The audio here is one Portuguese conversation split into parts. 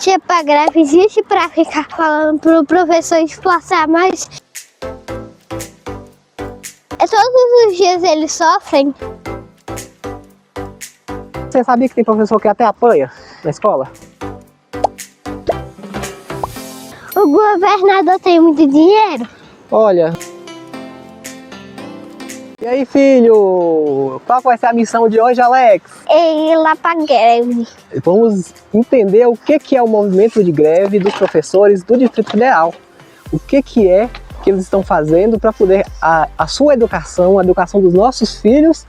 Tia, pra greve existe pra ficar falando pro professor esforçar mais. Todos os dias eles sofrem. Você sabia que tem professor que até apanha na escola? O governador tem muito dinheiro? Olha. E aí, filho? Qual vai ser a missão de hoje, Alex? É ir lá pra greve. Vamos entender o que é o movimento de greve dos professores do Distrito Federal. O que é que eles estão fazendo para poder a sua educação, a educação dos nossos filhos,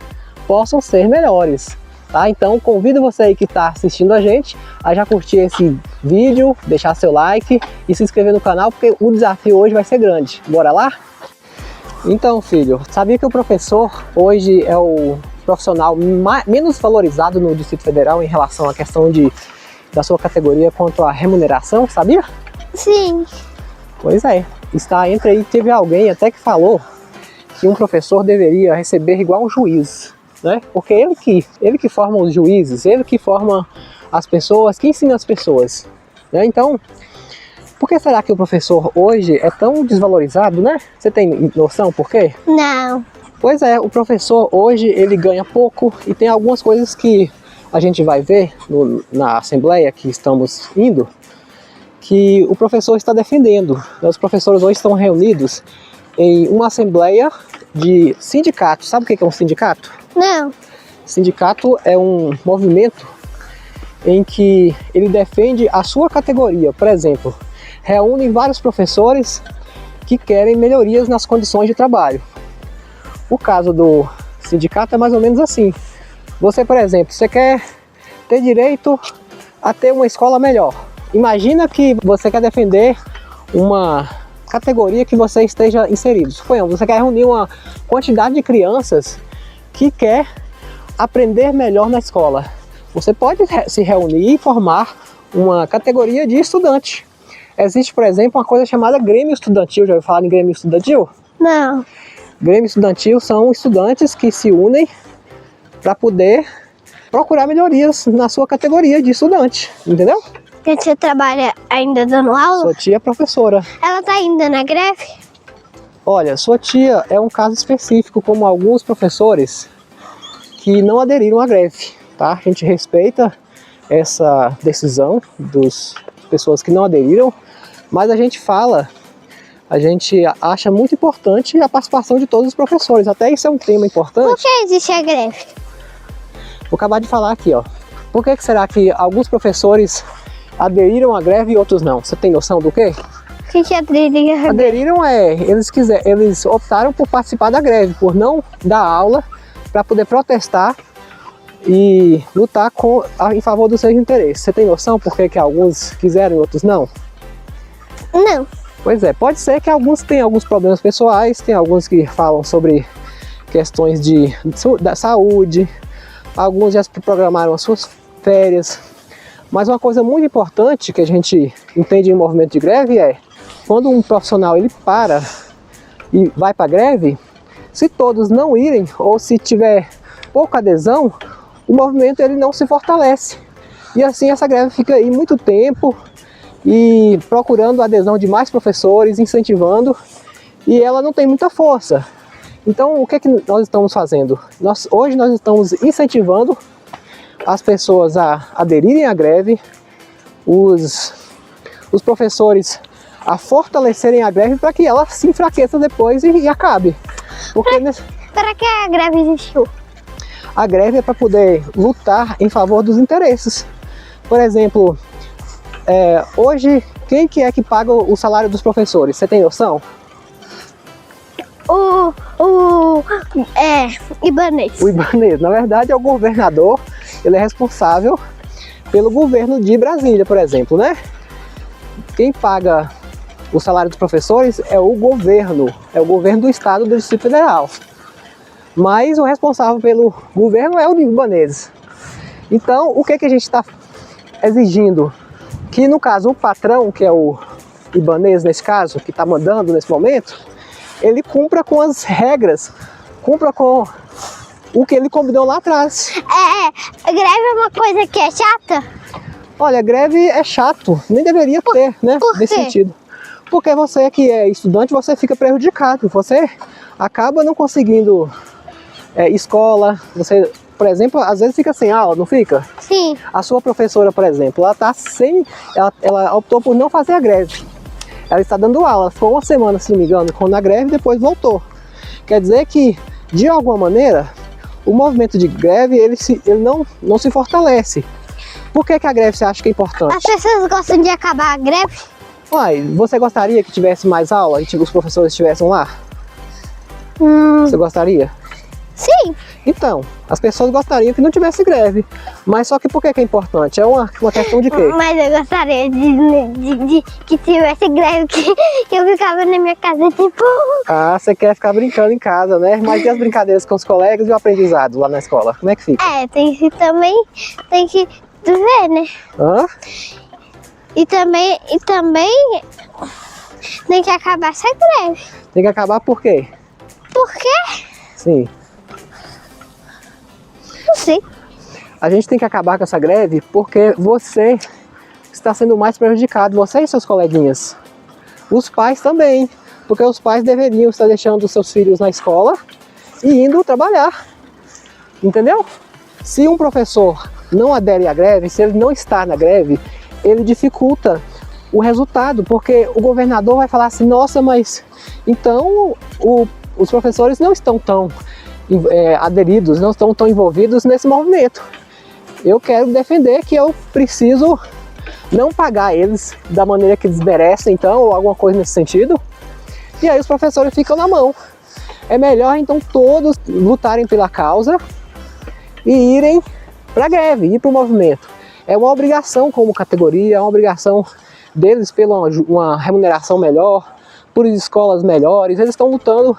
possam ser melhores. Tá? Então convido você aí que está assistindo a gente a já curtir esse vídeo, deixar seu like e se inscrever no canal, porque o desafio hoje vai ser grande. Bora lá? Então, filho, sabia que o professor hoje é o profissional menos valorizado no Distrito Federal em relação à questão da sua categoria quanto à remuneração, sabia? Sim. Pois é, está entre aí, teve alguém até que falou que um professor deveria receber igual um juiz, né? Porque ele que forma os juízes, ele que forma as pessoas, que ensina as pessoas, né? Então, por que será que o professor hoje é tão desvalorizado, né? Você tem noção por quê? Não. Pois é, o professor hoje ele ganha pouco e tem algumas coisas que a gente vai ver na assembleia que estamos indo, que o professor está defendendo. Os professores hoje estão reunidos em uma assembleia de sindicatos. Sabe o que é um sindicato? Não. Sindicato é um movimento em que ele defende a sua categoria. Por exemplo, reúne vários professores que querem melhorias nas condições de trabalho. O caso do sindicato é mais ou menos assim. Você, por exemplo, você quer ter direito a ter uma escola melhor. Imagina que você quer defender uma categoria que você esteja inserido. Suponhamos, você quer reunir uma quantidade de crianças que quer aprender melhor na escola. Você pode se reunir e formar uma categoria de estudante. Existe, por exemplo, uma coisa chamada Grêmio Estudantil. Já ouviu falar em Grêmio Estudantil? Não. Grêmio Estudantil são estudantes que se unem para poder procurar melhorias na sua categoria de estudante, entendeu? A tia trabalha ainda dando aula? Sua tia é professora. Ela tá ainda na greve? Olha, sua tia é um caso específico, como alguns professores que não aderiram à greve, tá? A gente respeita essa decisão das pessoas que não aderiram, mas a gente acha muito importante a participação de todos os professores. Até isso é um tema importante. Por que existe a greve? Vou acabar de falar aqui, ó. Por que será que alguns professores aderiram à greve e outros não? Você tem noção do quê? O que aderiram? Aderiram eles optaram por participar da greve, por não dar aula, para poder protestar e lutar em favor dos seus interesses. Você tem noção por que alguns quiseram e outros não? Não. Pois é, pode ser que alguns tenham alguns problemas pessoais, tem alguns que falam sobre questões da saúde, alguns já programaram as suas férias. Mas uma coisa muito importante que a gente entende em movimento de greve é quando um profissional ele para e vai para a greve, se todos não irem ou se tiver pouca adesão, o movimento ele não se fortalece. E assim essa greve fica aí muito tempo e procurando a adesão de mais professores, incentivando, e ela não tem muita força. Então o que nós estamos fazendo? Hoje nós estamos incentivando as pessoas a aderirem à greve, os professores a fortalecerem a greve para que ela se enfraqueça depois e acabe. Para que a greve existiu? A greve é para poder lutar em favor dos interesses. Por exemplo, hoje, quem que é que paga o salário dos professores? Você tem noção? Ibanez. O Ibanez, na verdade, é o governador. Ele é responsável pelo governo de Brasília, por exemplo, né? Quem paga o salário dos professores é o governo do estado do Distrito Federal. Mas o responsável pelo governo é o Ibanez. Então, o que a gente está exigindo? Que no caso o patrão, que é o Ibanez nesse caso, que está mandando nesse momento, ele cumpra com as regras, cumpra com o que ele combinou lá atrás. Greve é uma coisa que é chata? Olha, greve é chato, nem deveria ter, né? Por Nesse quê? sentido. Porque você que é estudante, você fica prejudicado. Você acaba não conseguindo escola. Você, por exemplo, às vezes fica sem aula, não fica? Sim. A sua professora, por exemplo, ela tá sem. Ela optou por não fazer a greve. Ela está dando aula. Ela ficou uma semana, se não me engano, na greve e depois voltou. Quer dizer que, de alguma maneira, o movimento de greve ele não se fortalece. Por que a greve você acha que é importante? As pessoas gostam de acabar a greve? Uai, você gostaria que tivesse mais aula e os professores estivessem lá? Você gostaria? Sim. Então, as pessoas gostariam que não tivesse greve. Mas só que por que é importante? É uma questão de quê? Mas eu gostaria de que tivesse greve, que eu ficava na minha casa tipo... Ah, você quer ficar brincando em casa, né? Mas e as brincadeiras com os colegas e o aprendizado lá na escola? Como é que fica? tem que ver, né? Hã? E também tem que acabar essa greve. Tem que acabar por quê? Por quê? Sim. Não sei. A gente tem que acabar com essa greve porque você está sendo mais prejudicado, você e seus coleguinhas. Os pais também, porque os pais deveriam estar deixando os seus filhos na escola e indo trabalhar. Entendeu? Se um professor não adere à greve, se ele não está na greve, ele dificulta o resultado, porque o governador vai falar assim, nossa, mas então os professores não estão tão aderidos, não estão tão envolvidos nesse movimento. Eu quero defender que eu preciso não pagar eles da maneira que eles merecem, então, ou alguma coisa nesse sentido. E aí os professores ficam na mão. É melhor então todos lutarem pela causa e irem para a greve, ir para o movimento. É uma obrigação como categoria, é uma obrigação deles pela uma remuneração melhor, por escolas melhores. Eles estão lutando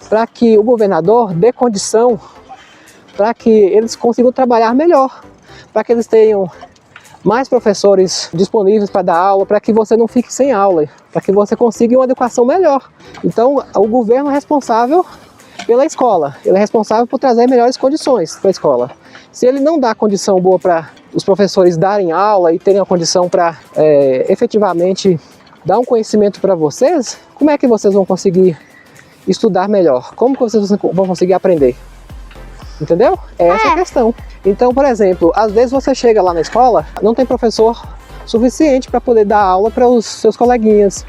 para que o governador dê condição para que eles consigam trabalhar melhor, para que eles tenham mais professores disponíveis para dar aula, para que você não fique sem aula, para que você consiga uma educação melhor. Então, o governo é responsável pela escola, ele é responsável por trazer melhores condições para a escola. Se ele não dá condição boa para os professores darem aula e terem a condição para efetivamente dar um conhecimento para vocês, como é que vocês vão conseguir estudar melhor? Como que vocês vão conseguir aprender? Entendeu? É essa a questão. Então, por exemplo, às vezes você chega lá na escola, não tem professor suficiente para poder dar aula para os seus coleguinhas.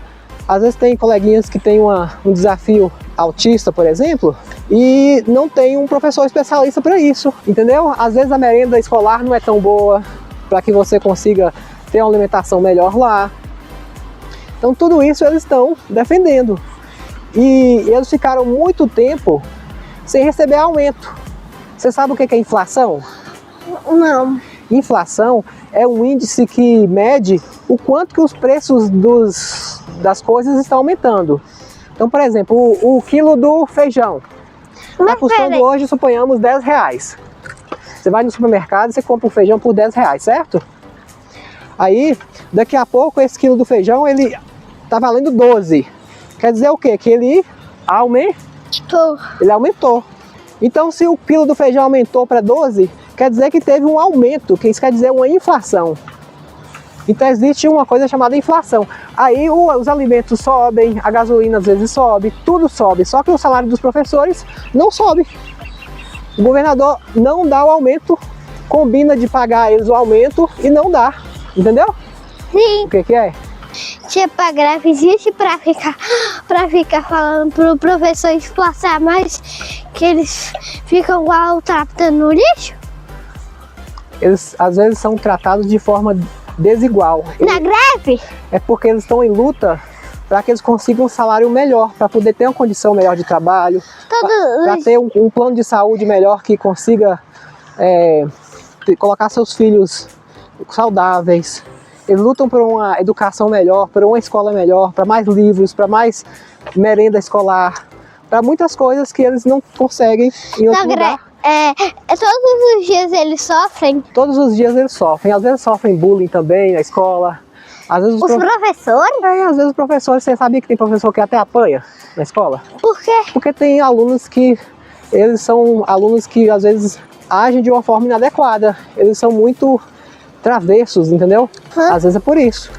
Às vezes tem coleguinhas que têm um desafio autista, por exemplo, e não tem um professor especialista para isso, entendeu? Às vezes a merenda escolar não é tão boa para que você consiga ter uma alimentação melhor lá. Então tudo isso eles estão defendendo. E eles ficaram muito tempo sem receber aumento. Você sabe o que é inflação? Não. Inflação é um índice que mede o quanto que os preços das coisas estão aumentando. Então, por exemplo, o quilo do feijão está custando hoje, suponhamos, R$10. Você vai no supermercado e você compra um feijão por R$10, certo? Aí, daqui a pouco, esse quilo do feijão, ele está valendo 12. Quer dizer o quê? Que ele aumentou. Então, se o quilo do feijão aumentou para 12, quer dizer que teve um aumento, que isso quer dizer uma inflação. Então existe uma coisa chamada inflação. Aí os alimentos sobem, a gasolina às vezes sobe, tudo sobe, só que o salário dos professores não sobe. O governador não dá o aumento, combina de pagar eles o aumento e não dá, entendeu? Sim. O que é? Tipo, a greve existe pra ficar falando pro professor esforçar mais, que eles ficam igual tratando no lixo? Eles às vezes são tratados de forma desigual. Na greve? É porque eles estão em luta para que eles consigam um salário melhor, para poder ter uma condição melhor de trabalho, para ter um plano de saúde melhor que consiga colocar seus filhos saudáveis. Eles lutam por uma educação melhor, por uma escola melhor, para mais livros, para mais merenda escolar, para muitas coisas que eles não conseguem em outro lugar. Todos os dias eles sofrem? Todos os dias eles sofrem. Às vezes sofrem bullying também na escola. Às vezes os professores? Às vezes os professores, você sabia que tem professor que até apanha na escola? Por quê? Porque tem alunos que, eles são alunos que às vezes agem de uma forma inadequada. Eles são muito travessos, entendeu? Hã? Às vezes é por isso.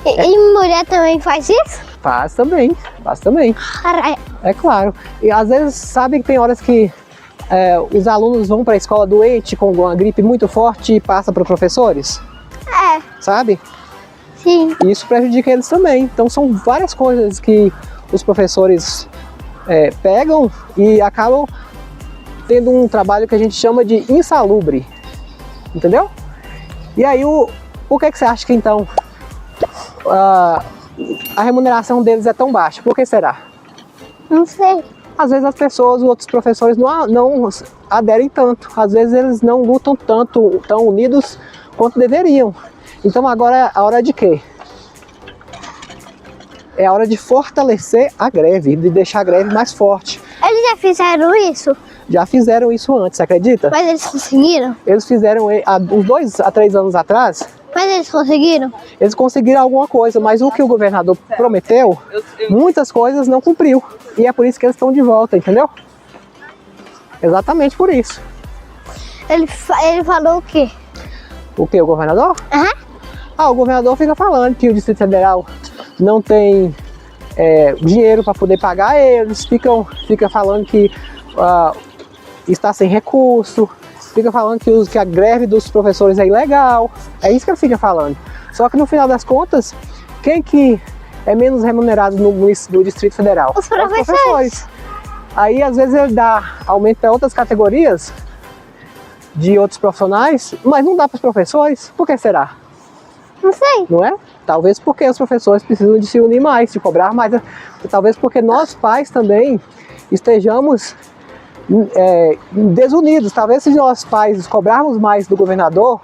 E mulher também faz isso? Faz também, faz também. Caralho. É claro. E às vezes, sabe que tem horas que os alunos vão para a escola doente com uma gripe muito forte e passa para os professores? É, Sabe? sim. E isso prejudica eles também. Então são várias coisas que os professores pegam e acabam tendo um trabalho que a gente chama de insalubre. Entendeu? E aí o que você acha que então a remuneração deles é tão baixa? Por que será? Não sei. Às vezes as pessoas, os outros professores não aderem tanto. Às vezes eles não lutam tanto, tão unidos quanto deveriam. Então agora é a hora de quê? É a hora de fortalecer a greve, de deixar a greve mais forte. Eles já fizeram isso? Já fizeram isso antes, você acredita? Mas eles conseguiram? Eles fizeram há uns 2 a 3 anos atrás. Mas eles conseguiram? Eles conseguiram alguma coisa, mas o que o governador prometeu, muitas coisas não cumpriu. E é por isso que eles estão de volta, entendeu? Exatamente por isso. Ele falou o quê? O que, o governador? Aham. O governador fica falando que o Distrito Federal não tem dinheiro para poder pagar eles, fica falando que está sem recurso, fica falando que a greve dos professores é ilegal. É isso que ele fica falando. Só que no final das contas, quem que é menos remunerado no Distrito Federal? Os professores. Aí às vezes ele dá aumento para outras categorias de outros profissionais, mas não dá para os professores. Por que será? Não sei. Não é? Talvez porque os professores precisam de se unir mais, de cobrar mais. Talvez porque nós pais também estejamos desunidos. Talvez se nós pais cobrarmos mais do governador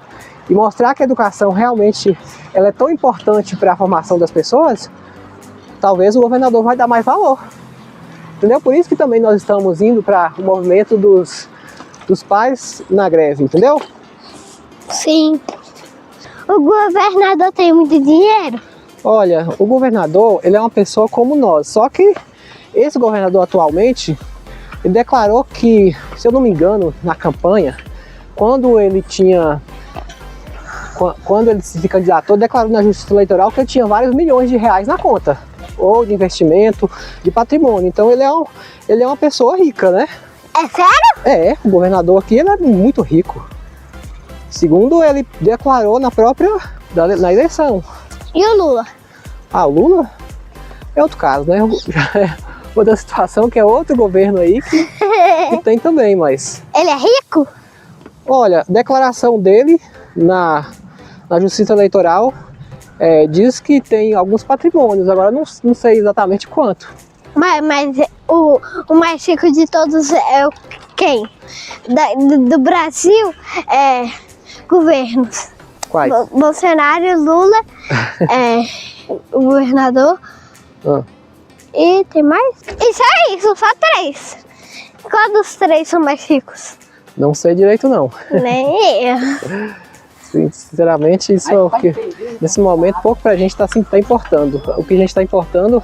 e mostrar que a educação realmente ela é tão importante para a formação das pessoas, talvez o governador vai dar mais valor. Entendeu? Por isso que também nós estamos indo para o movimento dos pais na greve, entendeu? Sim. O governador tem muito dinheiro? Olha, o governador, ele é uma pessoa como nós, só que esse governador atualmente, ele declarou que, se eu não me engano, na campanha, quando ele se candidatou, declarou na Justiça Eleitoral que ele tinha vários milhões de reais na conta, ou de investimento, de patrimônio. Então ele é uma pessoa rica, né? É sério? O governador aqui ele é muito rico. Segundo ele declarou na eleição. E o Lula? O Lula é outro caso, né? Já é outra situação que é outro governo aí que tem também, mas... Ele é rico? Olha, declaração dele na Justiça Eleitoral diz que tem alguns patrimônios, agora não sei exatamente quanto. Mas o mais rico de todos é quem? Do Brasil governos. Quais? Bolsonaro, Lula, o governador. E tem mais? Isso é isso, só 3. Qual dos 3 são mais ricos? Não sei direito não. Nem eu. Sinceramente, isso é o que nesse momento pouco pra gente tá importando. O que a gente está importando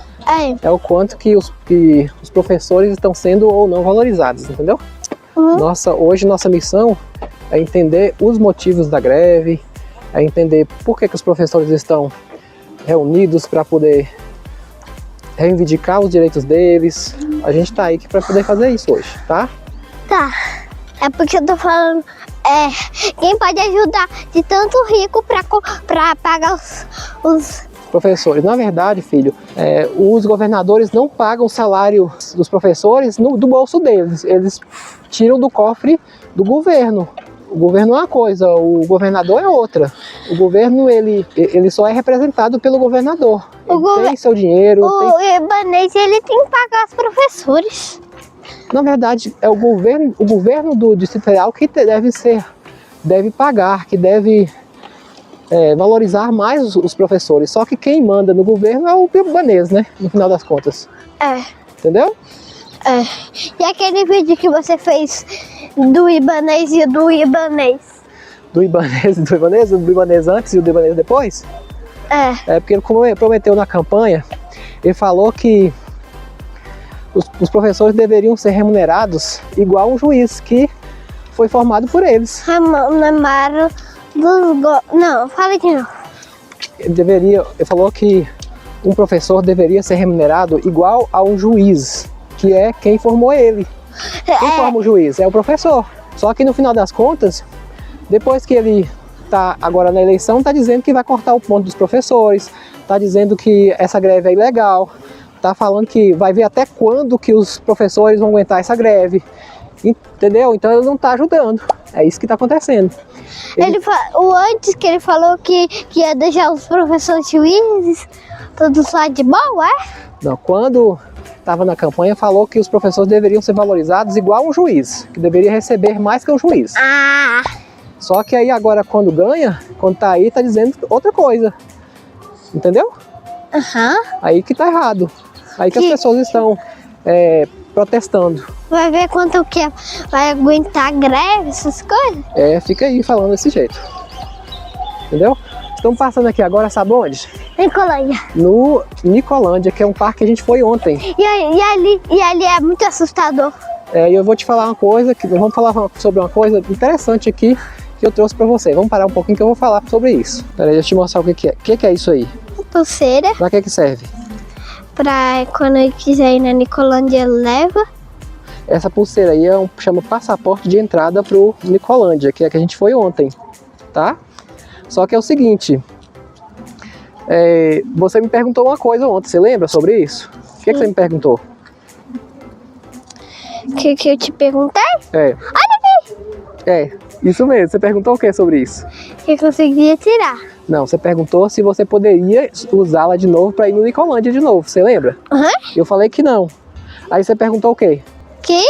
é o quanto que os professores estão sendo ou não valorizados, entendeu? Hoje nossa missão é entender os motivos da greve, é entender por que os professores estão reunidos para poder reivindicar os direitos deles. A gente está aí para poder fazer isso hoje, tá? Tá. É porque eu tô falando, quem pode ajudar de tanto rico para pagar os professores. Na verdade, filho, os governadores não pagam o salário dos professores do bolso deles. Eles tiram do cofre do governo. O governo é uma coisa, o governador é outra. O governo, ele só é representado pelo governador. Ele tem seu dinheiro. O Ibanez, ele tem que pagar os professores. Na verdade, é o governo do Distrito Federal que deve pagar, que deve valorizar mais os professores. Só que quem manda no governo é o Ibanez, né? No final das contas. Entendeu? E aquele vídeo que você fez do Ibanez e do Ibanez? Do Ibanez antes e do Ibanez depois? Porque ele prometeu na campanha, ele falou que os professores deveriam ser remunerados igual um juiz que foi formado por eles. Não, fala de novo. Ele falou que um professor deveria ser remunerado igual a um juiz, que é quem formou ele. Quem forma o juiz é o professor. Só que no final das contas, depois que ele está agora na eleição, está dizendo que vai cortar o ponto dos professores, está dizendo que essa greve é ilegal, está falando que vai ver até quando que os professores vão aguentar essa greve, entendeu? Então ele não está ajudando, é isso que está acontecendo. Antes que ele falou que ia deixar os professores juízes todos lá de boa, é? Não, quando estava na campanha, falou que os professores deveriam ser valorizados igual um juiz, que deveria receber mais que um juiz. Ah! Só que aí agora quando ganha, quando tá aí, tá dizendo outra coisa. Entendeu? Aham. Aí que tá errado. Aí que as pessoas estão protestando. Vai ver quanto que vai aguentar a greve, essas coisas? Fica aí falando desse jeito. Entendeu? Estamos passando aqui agora, sabe onde? Nicolândia. No Nicolândia, que é um parque que a gente foi ontem. E ali é muito assustador. E eu vou te falar uma coisa, vamos falar sobre uma coisa interessante aqui que eu trouxe pra você. Vamos parar um pouquinho que eu vou falar sobre isso. Peraí, deixa eu te mostrar o que é. O que é isso aí? Pulseira. Pra que serve? Pra quando eu quiser ir na Nicolândia, leva. Essa pulseira aí chama passaporte de entrada pro Nicolândia, que é que a gente foi ontem, tá? Só que é o seguinte, você me perguntou uma coisa ontem, você lembra sobre isso? O que você me perguntou? O que eu te perguntei? Olha aqui! Isso mesmo, você perguntou o que sobre isso? Que eu conseguia tirar. Não, você perguntou se você poderia usá-la de novo para ir no Nicolândia de novo, você lembra? Uhum. Eu falei que não. Aí você perguntou o quê? Que?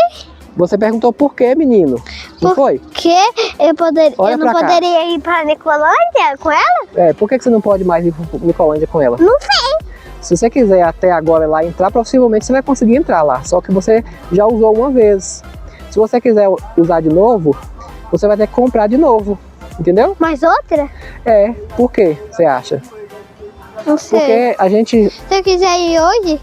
Você perguntou por quê, menino? Não foi? Que eu não poderia ir pra Nicolândia com ela? Por que você não pode mais ir pro Nicolândia com ela? Não sei. Se você quiser até agora lá entrar, possivelmente você vai conseguir entrar lá. Só que você já usou uma vez. Se você quiser usar de novo, você vai ter que comprar de novo. Entendeu? Mais outra? Por quê, você acha? Não sei. Porque a gente... Se eu quiser ir hoje?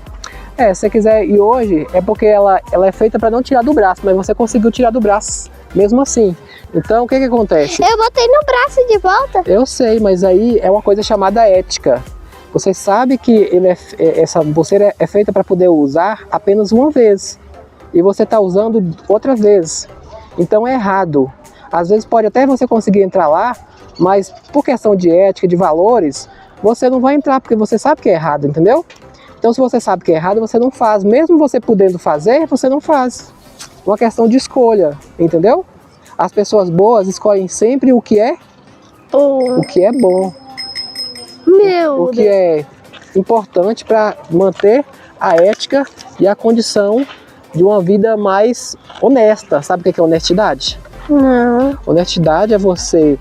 Se você quiser ir hoje, é porque ela é feita para não tirar do braço, mas você conseguiu tirar do braço mesmo assim. Então, o que acontece? Eu botei no braço de volta. Eu sei, mas aí é uma coisa chamada ética. Você sabe que essa pulseira é feita para poder usar apenas uma vez. E você está usando outra vez. Então é errado. Às vezes pode até você conseguir entrar lá, mas por questão de ética, de valores, você não vai entrar porque você sabe que é errado, entendeu? Então se você sabe que é errado, você não faz. Mesmo você podendo fazer, você não faz. Uma questão de escolha, entendeu? As pessoas boas escolhem sempre o que é bom. O que é importante para manter a ética e a condição de uma vida mais honesta. Sabe o que é honestidade? Não. Honestidade é você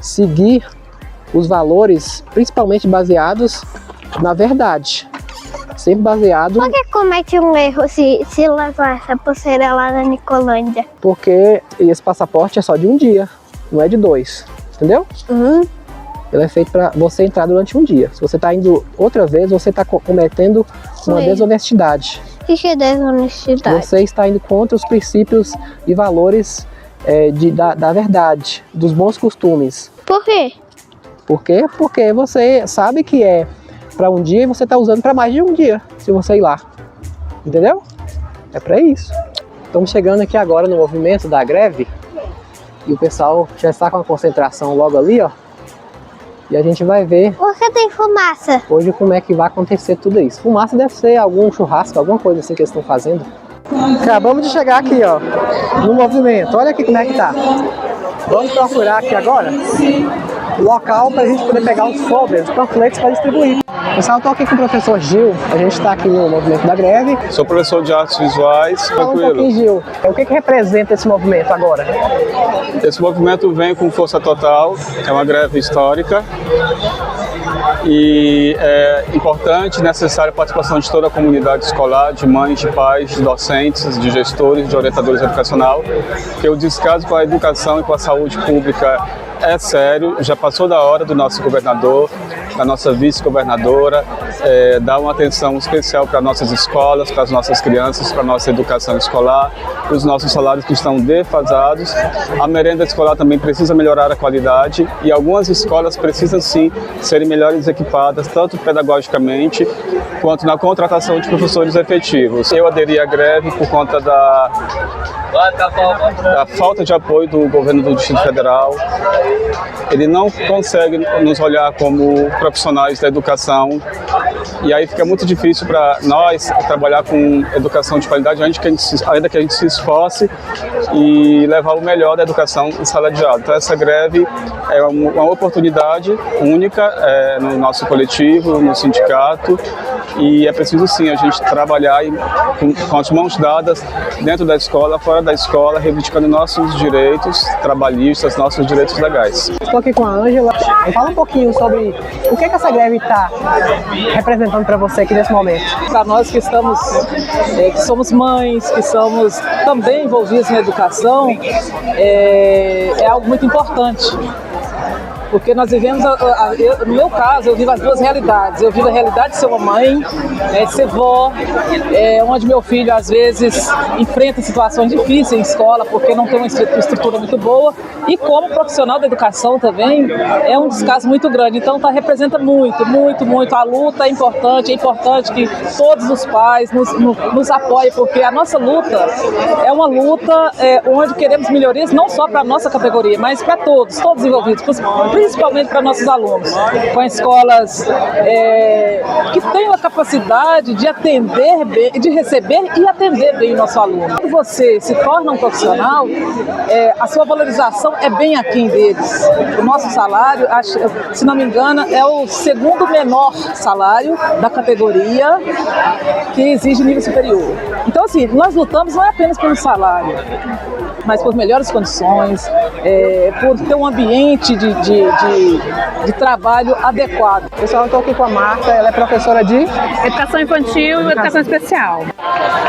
seguir os valores, principalmente baseados na verdade. Sempre baseado... Por que comete um erro se levar essa pulseira lá na Nicolândia? Porque esse passaporte é só de um dia, não é de 2. Entendeu? Uhum. Ele é feito para você entrar durante um dia. Se você está indo outra vez, você está cometendo uma desonestidade. O que é desonestidade? Você está indo contra os princípios e valores da verdade, dos bons costumes. Por quê? Por quê? Porque você sabe que é para um dia e você está usando para mais de um dia, se você ir lá. Entendeu? É para isso. Estamos chegando aqui agora no movimento da greve e o pessoal já está com a concentração logo ali, ó. E a gente vai ver... Por que tem fumaça? Hoje como é que vai acontecer tudo isso. Fumaça deve ser algum churrasco, alguma coisa assim que eles estão fazendo. Acabamos de chegar aqui, ó, no movimento. Olha aqui como é que tá. Vamos procurar aqui agora o local para a gente poder pegar os folders, os panfletos para distribuir. Pessoal, estou aqui com o professor Gil. A gente está aqui no movimento da greve. Sou professor de artes visuais. Fala um pouquinho, Gil. O que representa esse movimento agora? Esse movimento vem com força total, é uma greve histórica e é importante e necessária a participação de toda a comunidade escolar, de mães, de pais, de docentes, de gestores, de orientadores educacional, porque o descaso com a educação e com a saúde pública é sério, já passou da hora do nosso governador da nossa vice-governadora, dar uma atenção especial para nossas escolas, para as nossas crianças, para a nossa educação escolar, os nossos salários que estão defasados. A merenda escolar também precisa melhorar a qualidade e algumas escolas precisam sim serem melhores equipadas, tanto pedagogicamente quanto na contratação de professores efetivos. Eu aderi à greve por conta da falta de apoio do governo do Distrito Federal. Ele não consegue nos olhar como profissionais da educação e aí fica muito difícil para nós trabalhar com educação de qualidade, ainda que a gente se esforce e levar o melhor da educação em sala de aula. Então essa greve é uma oportunidade única no nosso coletivo, no sindicato, e é preciso sim a gente trabalhar com as mãos dadas dentro da escola, fora da escola, reivindicando nossos direitos trabalhistas, nossos direitos legais. Estou aqui com a Ângela. Fala um pouquinho sobre o que essa greve está representando para você aqui nesse momento. Para nós que somos mães, que somos também envolvidos na educação, é algo muito importante. Porque nós vivemos, no meu caso, eu vivo as duas realidades. Eu vivo a realidade de ser uma mãe, de ser vó, onde meu filho às vezes enfrenta situações difíceis em escola porque não tem uma estrutura muito boa. E como profissional da educação também, é um descaso muito grande. Então representa muito, muito, muito. A luta é importante que todos os pais nos apoiem, porque a nossa luta é uma luta onde queremos melhorias não só para a nossa categoria, mas para todos envolvidos, principalmente para nossos alunos, com escolas que têm a capacidade de atender bem, de receber e atender bem o nosso aluno. Quando você se torna um profissional, a sua valorização é bem aquém deles. O nosso salário, se não me engano, é o segundo menor salário da categoria que exige nível superior. Então, assim, nós lutamos não é apenas pelo salário, mas por melhores condições, por ter um ambiente de trabalho adequado. Pessoal, eu estou aqui com a Marta, ela é professora de Educação Infantil e Educação Especial.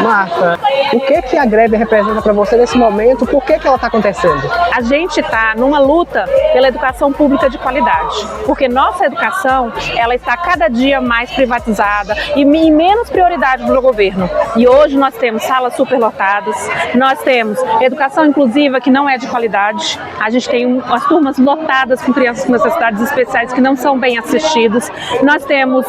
Marta, o que a greve representa para você nesse momento? Por que ela está acontecendo? A gente está numa luta pela educação pública de qualidade, porque nossa educação ela está cada dia mais privatizada e menos prioridade do governo. E hoje nós temos salas superlotadas, nós temos educação inclusiva que não é de qualidade, a gente tem as turmas lotadas com crianças com necessidades especiais que não são bem assistidas, nós temos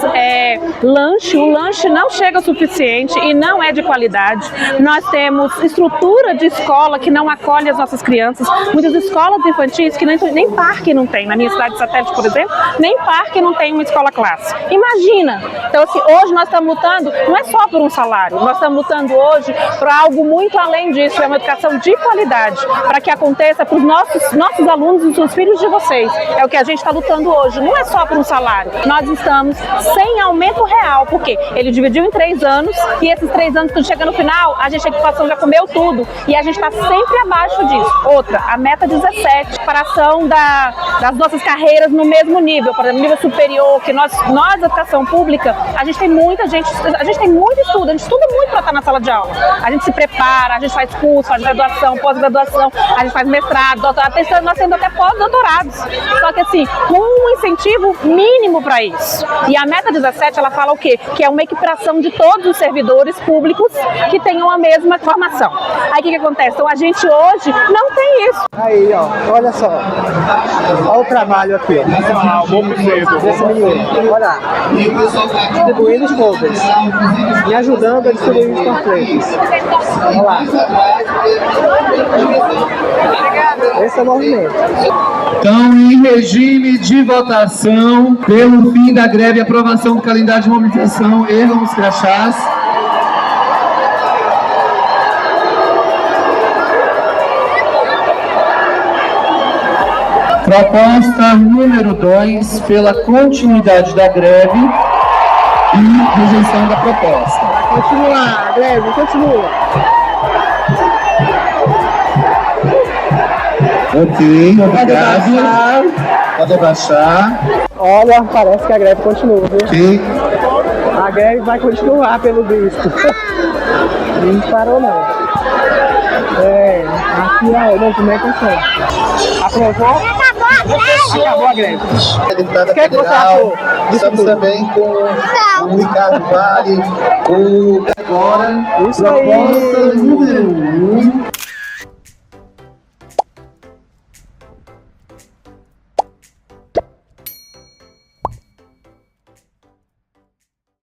lanche, o lanche não chega o suficiente e não é de qualidade, nós temos estrutura de escola que não acolhe as nossas crianças, muitas escolas infantis que nem parque não tem, na minha cidade de Satélite, por exemplo, nem parque não tem uma escola classe. Imagina! Então, assim, hoje nós estamos lutando, não é só por um salário, nós estamos lutando hoje por algo muito além disso, é uma educação de qualidade, para que aconteça para os nossos alunos e os filhos de vocês. É o que a gente está lutando hoje, não é só por um salário. Nós estamos sem aumento real, porque ele dividiu em 3 anos e esses 3 anos, quando chega no final, a equipação já comeu tudo e a gente está sempre abaixo disso. Outra, a meta 17, preparação das nossas carreiras no mesmo nível, por exemplo, nível superior, que nós educação pública, a gente tem muito estudo, a gente estuda muito para estar na sala de aula. A gente se prepara, a gente faz curso, faz graduação, pós-graduação, a gente faz mestrado, doutorado, nós temos até pós-doutorados. Só que assim, com um incentivo mínimo para isso. E a meta 17, ela fala o quê? Que é uma equiparação de todos os servidores públicos que tenham a mesma formação. Aí o que acontece? Então a gente hoje não tem isso. Aí, ó, olha só. Olha o trabalho aqui, ó. Desse menino. Olha, distribuindo os folders. Me ajudando a distribuir os panfletos. Olha lá. Esse é o movimento. Então, em regime de votação, pelo fim da greve e aprovação do calendário de mobilização, erram os crachás. Proposta número 2, pela continuidade da greve e rejeição da proposta. Continua, a greve, continua. Ok, obrigado. Pode abaixar. Olha, parece que a greve continua, viu? Ok. A greve vai continuar, pelo visto. Não parou, não. Aqui é o documento. Aprovou? Acabou a greve. Deputada O que é que você federal. achou disso Estamos tudo? também com o Ricardo Vale, o agora Isso proposta aí. número 1